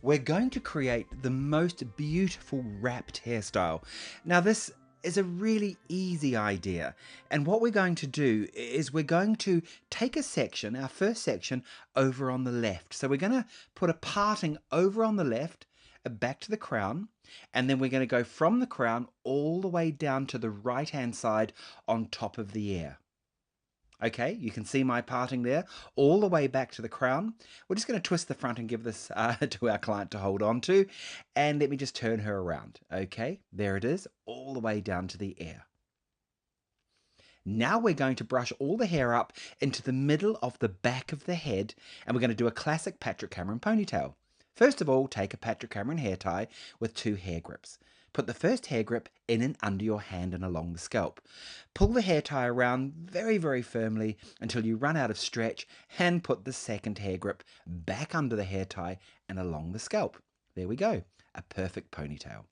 we're going to create the most beautiful wrapped hairstyle. Now this is a really easy idea, and what we're going to do is we're going to take a section, our first section, over on the left. So we're going to put a parting over on the left, back to the crown, and then we're going to go from the crown all the way down to the right hand side on top of the ear. Okay, you can see my parting there, all the way back to the crown. We're just going to twist the front and give this to our client to hold on to. And let me just turn her around. Okay, there it is, all the way down to the ear. Now we're going to brush all the hair up into the middle of the back of the head, and we're going to do a classic Patrick Cameron ponytail. First of all, take a Patrick Cameron hair tie with 2 hair grips. Put the first hair grip in and under your hand and along the scalp. Pull the hair tie around very, very firmly until you run out of stretch, and put the second hair grip back under the hair tie and along the scalp. There we go, a perfect ponytail.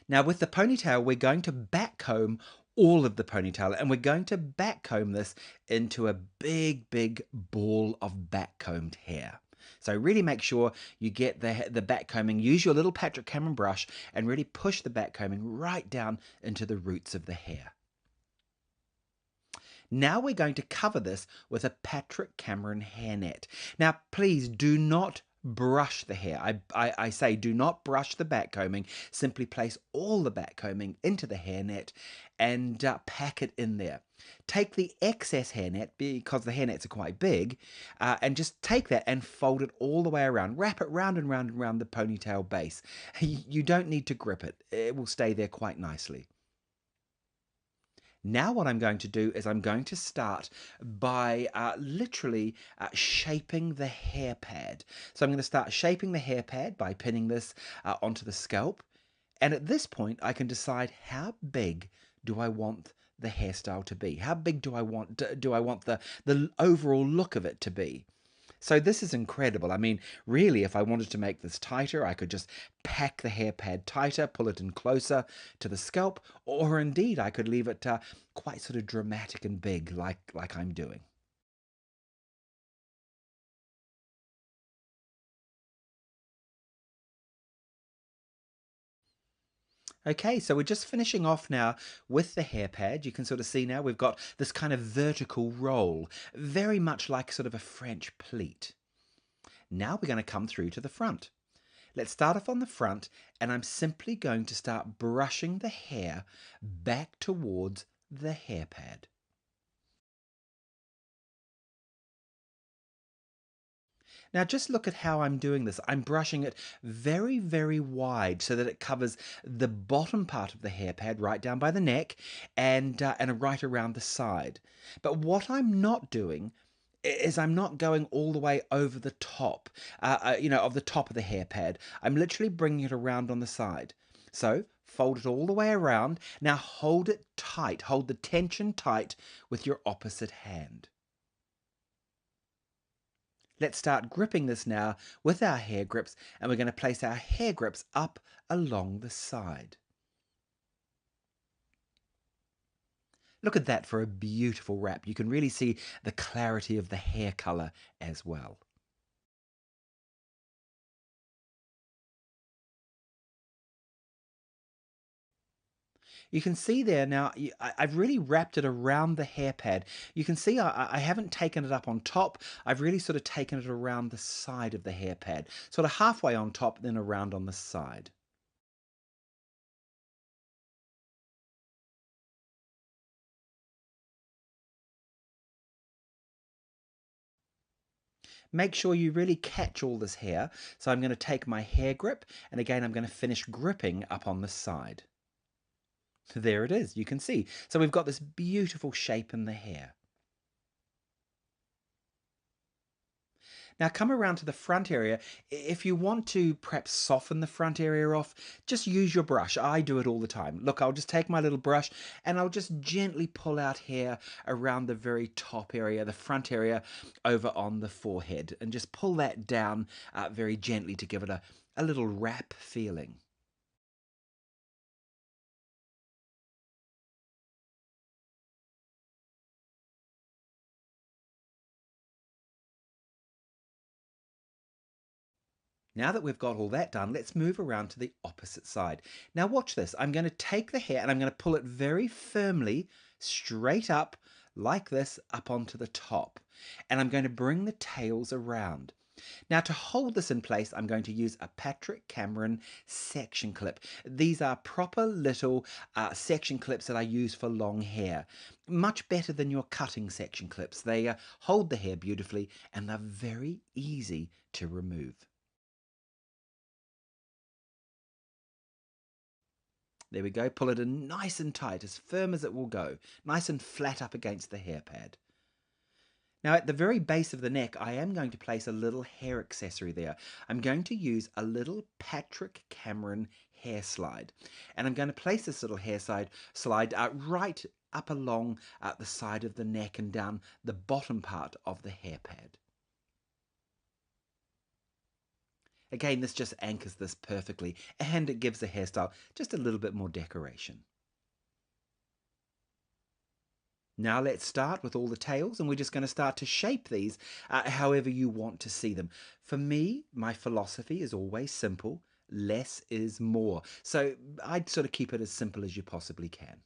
Now with the ponytail, we're going to backcomb all of the ponytail, and we're going to backcomb this into a big, big ball of backcombed hair. So really make sure you get the backcombing. Use your little Patrick Cameron brush and really push the backcombing right down into the roots of the hair. Now we're going to cover this with a Patrick Cameron hairnet. Now please do not brush the hair. I say do not brush the backcombing. Simply place all the backcombing into the hairnet and pack it in there. Take the excess hairnet, because the hairnets are quite big, and just take that and fold it all the way around. Wrap it round and round and round the ponytail base. You don't need to grip it. It will stay there quite nicely. Now what I'm going to do is I'm going to start by literally shaping the hair pad. So I'm going to start shaping the hair pad by pinning this onto the scalp. And at this point I can decide how big do I want the hairstyle to be? How big do I want the overall look of it to be? So this is incredible. I mean, really, if I wanted to make this tighter, I could just pack the hair pad tighter, pull it in closer to the scalp, or indeed I could leave it quite sort of dramatic and big like I'm doing. Okay, so we're just finishing off now with the hair pad. You can sort of see now we've got this kind of vertical roll, very much like sort of a French pleat. Now we're going to come through to the front. Let's start off on the front, and I'm simply going to start brushing the hair back towards the hair pad. Now just look at how I'm doing this. I'm brushing it very, very wide so that it covers the bottom part of the hair pad right down by the neck and right around the side. But what I'm not doing is I'm not going all the way over the top, of the top of the hair pad. I'm literally bringing it around on the side. So fold it all the way around. Now hold it tight. Hold the tension tight with your opposite hand. Let's start gripping this now with our hair grips, and we're going to place our hair grips up along the side. Look at that for a beautiful wrap. You can really see the clarity of the hair color as well. You can see there now, I've really wrapped it around the hair pad. You can see I haven't taken it up on top. I've really sort of taken it around the side of the hair pad. Sort of halfway on top, then around on the side. Make sure you really catch all this hair. So I'm going to take my hair grip, and again I'm going to finish gripping up on the side. There it is, you can see. So we've got this beautiful shape in the hair. Now come around to the front area. If you want to perhaps soften the front area off, just use your brush. I do it all the time. Look, I'll just take my little brush and I'll just gently pull out hair around the very top area, the front area over on the forehead, and just pull that down very gently to give it a little wrap feeling. Now that we've got all that done, let's move around to the opposite side. Now watch this. I'm going to take the hair and I'm going to pull it very firmly straight up like this up onto the top. And I'm going to bring the tails around. Now to hold this in place, I'm going to use a Patrick Cameron section clip. These are proper little section clips that I use for long hair. Much better than your cutting section clips. They hold the hair beautifully and they're very easy to remove. There we go, pull it in nice and tight, as firm as it will go, nice and flat up against the hair pad. Now at the very base of the neck, I am going to place a little hair accessory there. I'm going to use a little Patrick Cameron hair slide. And I'm going to place this little hair slide right up along the side of the neck and down the bottom part of the hair pad. Again, this just anchors this perfectly and it gives the hairstyle just a little bit more decoration. Now let's start with all the tails and we're just going to start to shape these however you want to see them. For me, my philosophy is always simple. Less is more. So I'd sort of keep it as simple as you possibly can.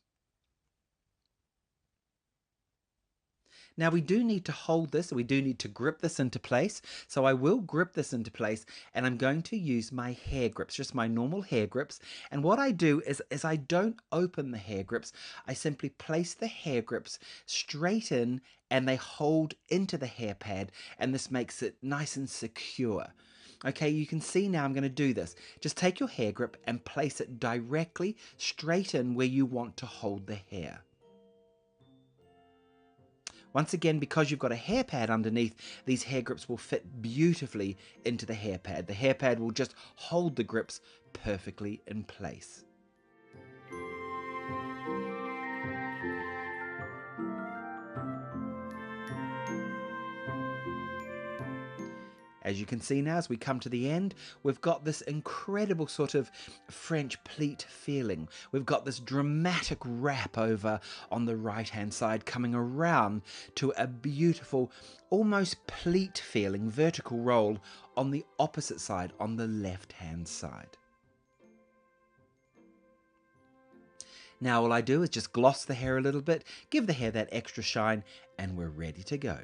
Now we do need to hold this, we do need to grip this into place. So I will grip this into place and I'm going to use my hair grips, just my normal hair grips. And what I do is I don't open the hair grips, I simply place the hair grips straight in and they hold into the hair pad and this makes it nice and secure. Okay, you can see now I'm going to do this. Just take your hair grip and place it directly straight in where you want to hold the hair. Once again, because you've got a hair pad underneath, these hair grips will fit beautifully into the hair pad. The hair pad will just hold the grips perfectly in place. As you can see now, as we come to the end, we've got this incredible sort of French pleat feeling. We've got this dramatic wrap over on the right-hand side coming around to a beautiful, almost pleat feeling vertical roll on the opposite side, on the left-hand side. Now all I do is just gloss the hair a little bit, give the hair that extra shine, and we're ready to go.